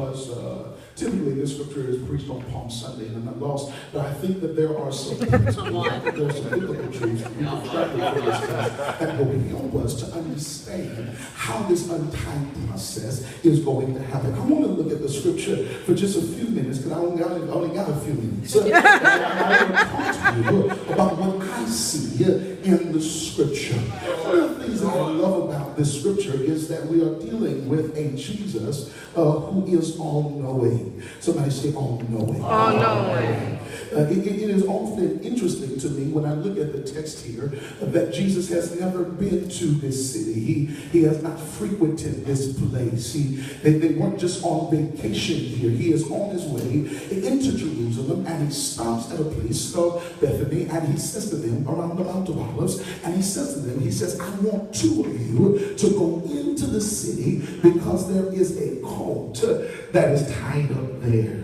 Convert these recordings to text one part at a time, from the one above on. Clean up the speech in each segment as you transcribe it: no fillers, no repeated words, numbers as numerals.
because typically this scripture is preached on Palm Sunday, and I'm not lost, but I think that there are some principles, there are some biblical truths that we can extrapolate from this text that will help us to understand how this untying process is going to happen. I want to look at the scripture for just a few minutes, because I only got a few minutes. I want to talk to you about what I see in the scripture. One of the things that I love about this scripture is that we are dealing with a Jesus who is all-knowing. Somebody say all-knowing. All-knowing. It is often interesting to me when I look at the text here that Jesus has never been to this city. He has not frequented this place. They weren't just on vacation here. He is on his way into Jerusalem, and he stops at a place called Bethany, and he says to them around the Mount of Olives, and he says to them, he says, I want two of you to go into the city because there is a colt that is tied up there.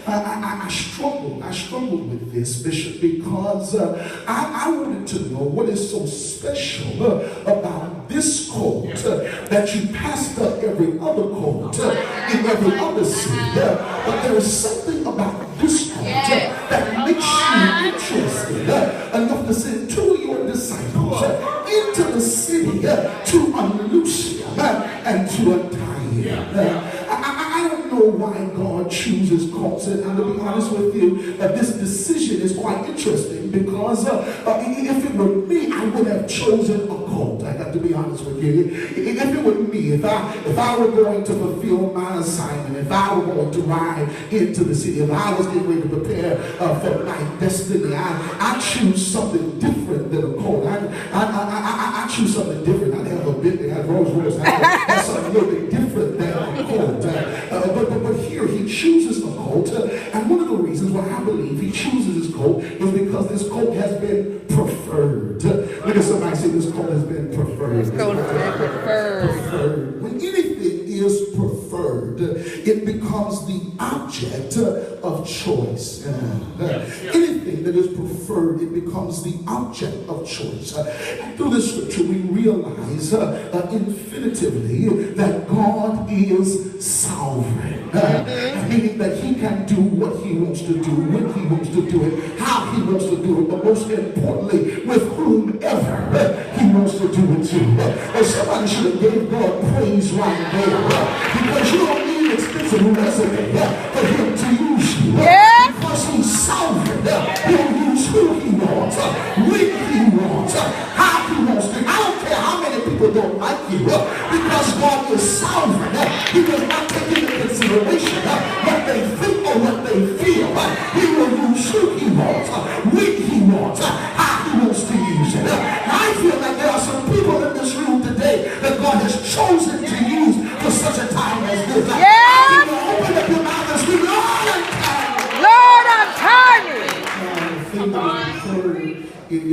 I struggled with this, Bishop, because I wanted to know what is so special about this colt that you passed up every other colt in every other city. But there is something about this colt that makes you interested enough to send two of your disciples into the city to unloose him and to untie him. I don't know why God chooses colts, and to be honest with you, this decision is quite interesting because if it were me, I would have chosen a colt. I got to be honest with you. If it were me, if I were going to fulfill my assignment, if I were going to ride into the city, if I was getting ready to prepare for my destiny, I choose something different than a colt. I choose something different. I'd have a Bentley, I'd Rolls Royce, I'd something a little bit different than a colt. But here he chooses a colt, and one of the reasons why I believe he chooses this colt is because this colt has been preferred. Look at somebody say this colt has been preferred. This colt has been preferred. When anything is preferred, it becomes the object of choice. Anything that is preferred, it becomes the object of choice. Through the scripture, we realize infinitively that God is sovereign, meaning that he can do what he wants to do, when he wants to do it, how he wants to do it, but most importantly, with whomever he wants to do it to. And somebody should have gave God praise right there, because you don't need an expensive resume for him to use you. Because he's sovereign, he'll use who he wants, when he wants, how he wants to. I don't care how many people don't like you, because God is sovereign. He does not take into consideration what they think or what they feel. He will use who he wants, when he wants, how he wants to use it. I feel like there are some people in this room today that God has chosen to use for such a time as this. Open up your mouth and scream, Lord, untie me. The thing that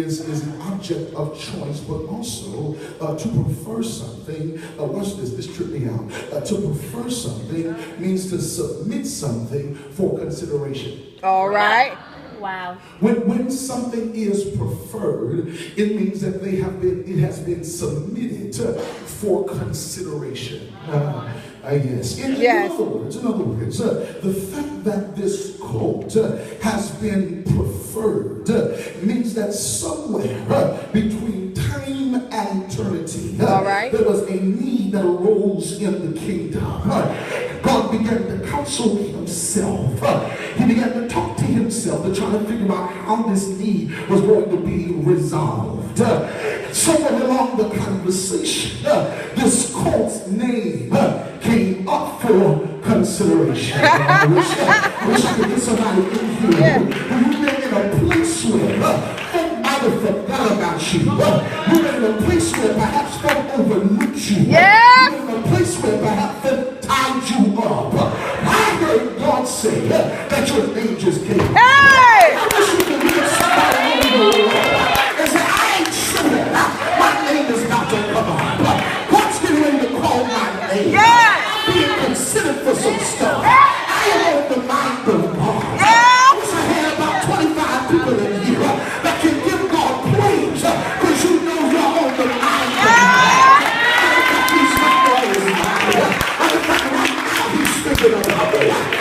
is an object of choice, but also to prefer something. Watch this tripped me out. To prefer something means to submit something for consideration. All right. Wow. When something is preferred, it means that it has been submitted for consideration. Yes. In other words, the fact that this colt has been preferred means that somewhere between time and eternity, there was a need that arose in the kingdom. God began to counsel himself. He began to talk to himself to try to figure out how this need was going to be resolved. Somewhere along the conversation, this colt's name came up for consideration. I wish I could get somebody in here who've been in a place where they might have forgot about you. You're in a place where perhaps folk overlooked you. You're in a place where perhaps they tied you up. I heard God say that your name just came. I wish you could hear somebody in the world and say, I ain't sure my name is about to come up. God's getting ready to call my name. Being considered for some stuff. I am on the mind of God. I wish I had about 25 people in here that can give God praise because you know you're on the mind of God. I don't think he's not always mind. I don't think thinking about me.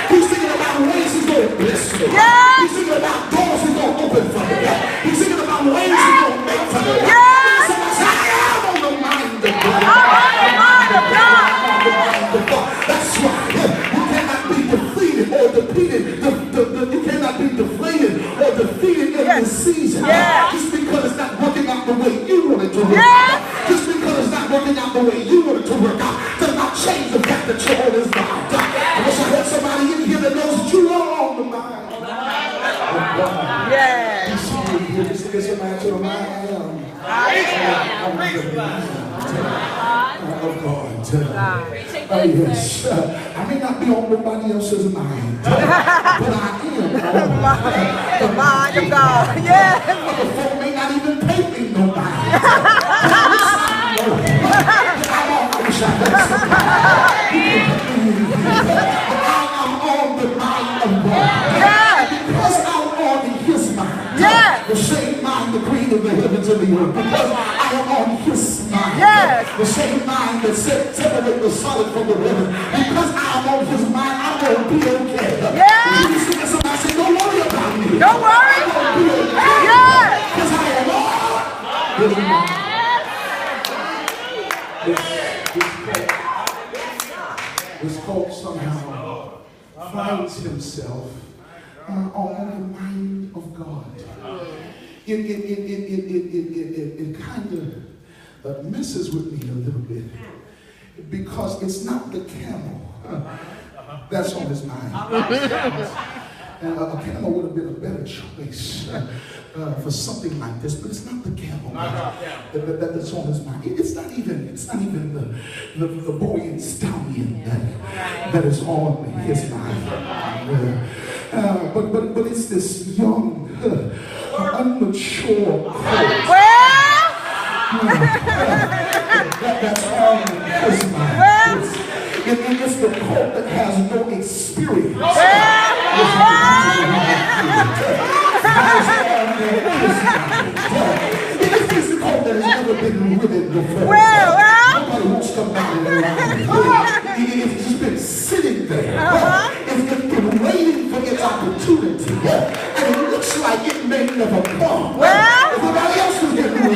He's thinking about ways he's going to bless me. Yes. He's thinking about doors he's going to open for me. He's thinking about ways he's going to make for me. Yes. I am on the mind of God. I'm on the mind of God. That's right. You cannot be defeated or defeated. You cannot be deflated or defeated in this season. Yes. Just because it's not working out the way you want it to work Yes. out. Just because it's not working out the way you want it to work out does not change the fact that you're on his mind. I wish I had somebody in here that knows that you are on the mind. Yes. Just get somebody to the mind. Of God. Yes. I may not be on nobody else's mind, but I am on The mind of God. Yes. the phone may not even pay me no mind. I wish I had somebody. I am on the mind of God. Yes. Because I'm on his mind. Yes. The same mind, the creator of the heavens and the earth. Because I am on his mind. Yes. The same mind that separate the solid from the river. Because I am on his mind, I'm going to be okay. Yes. You see somebody say, don't worry about me. Don't worry. I'm going to be okay. Yes. Because I am on his mind. This colt somehow finds himself on the mind of God. It kind of messes with me a little bit because it's not the camel that's on his mind. And a camel would have been a better choice for something like this, but it's not the camel that's on his mind. It's not even the boy and stallion that is on his mind. But it's this young, unmature colt that's on his mind. It's the colt that has no experience. It's the colt that has never been ridden before. Nobody wants to ride it. It's just been sitting there. It's been waiting for its opportunity. And it looks like it may never come. Everybody else is getting ready.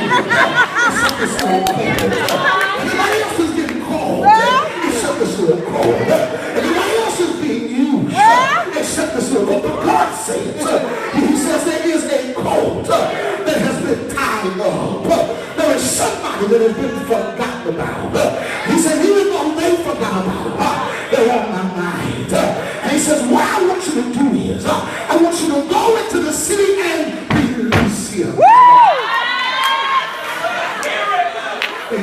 Everybody else is getting called. Except this little colt. Everybody else is being used. Except this little colt. But God says, he says there is a colt that has been tied up. There is somebody that has been forgotten about. He said, even though they forgot about, they're on my mind. And he says, what I want you to do is, I want you to go into the city and release him. I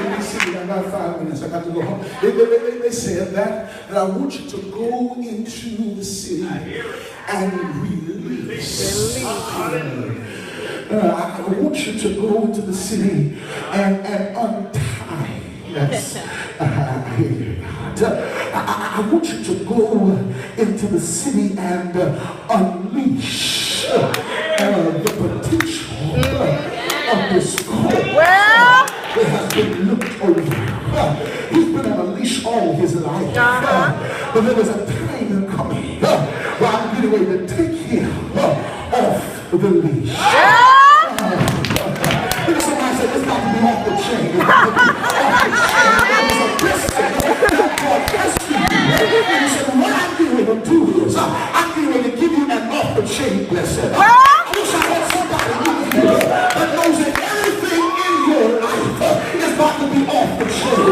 got 5 minutes. I got to go home. They said that I want you to go into the city and release. I want you to go into the city and untie. Yes. I hear you, God. I want you to go into the city and unleash the potential of this colt. That has been looked over. He's been on a leash all his life. But there was a time coming where I'm getting ready to take him off the leash. Somebody said it's got to be off the chain. It's got to be off the chain. It's a blessing that God has to you. And he said, what I'm getting ready to do is I'm getting ready to give you an off the chain blessing. I wish I had somebody in here that knows that everything in your life is about to be off the chain.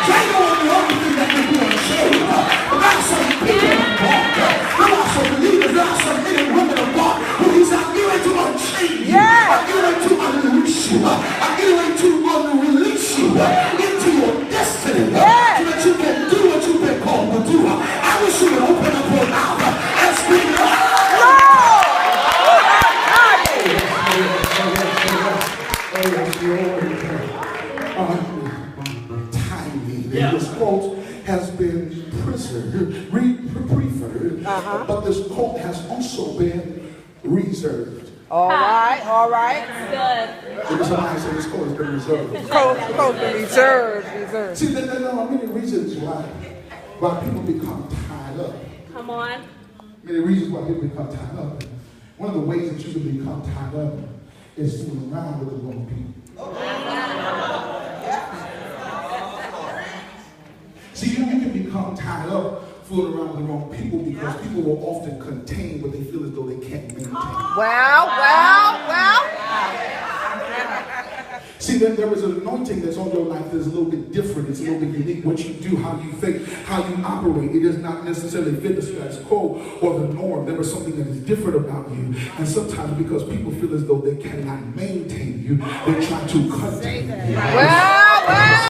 Django is the only thing that can be on the chain. But there are some people of God. There are some believers. There are some men and women of God who he's not going to unchain you. I'm going to unleash you. I'm going to unrelease you into your destiny so that you can do what you've been called to do. I wish you would open up your mouth and speak. Timing. This colt has been preferred, but this colt has also been reserved. All right. Good. Somebody said this colt has been reserved. Colt been reserved. See, there are many reasons why why people become tied up. Come on. Many reasons why people become tied up. One of the ways that you can become tied up is fooling around with the wrong people. See, you can become tied up fooling around with the wrong people because people will often contain what they feel as though they can't maintain. Well. See, there is an anointing that's on your life that's a little bit different. It's a little bit unique. What you do, how you think, how you operate. It does not necessarily fit the status quo or the norm. There is something that is different about you. And sometimes because people feel as though they cannot maintain you, they try to contain you. Well.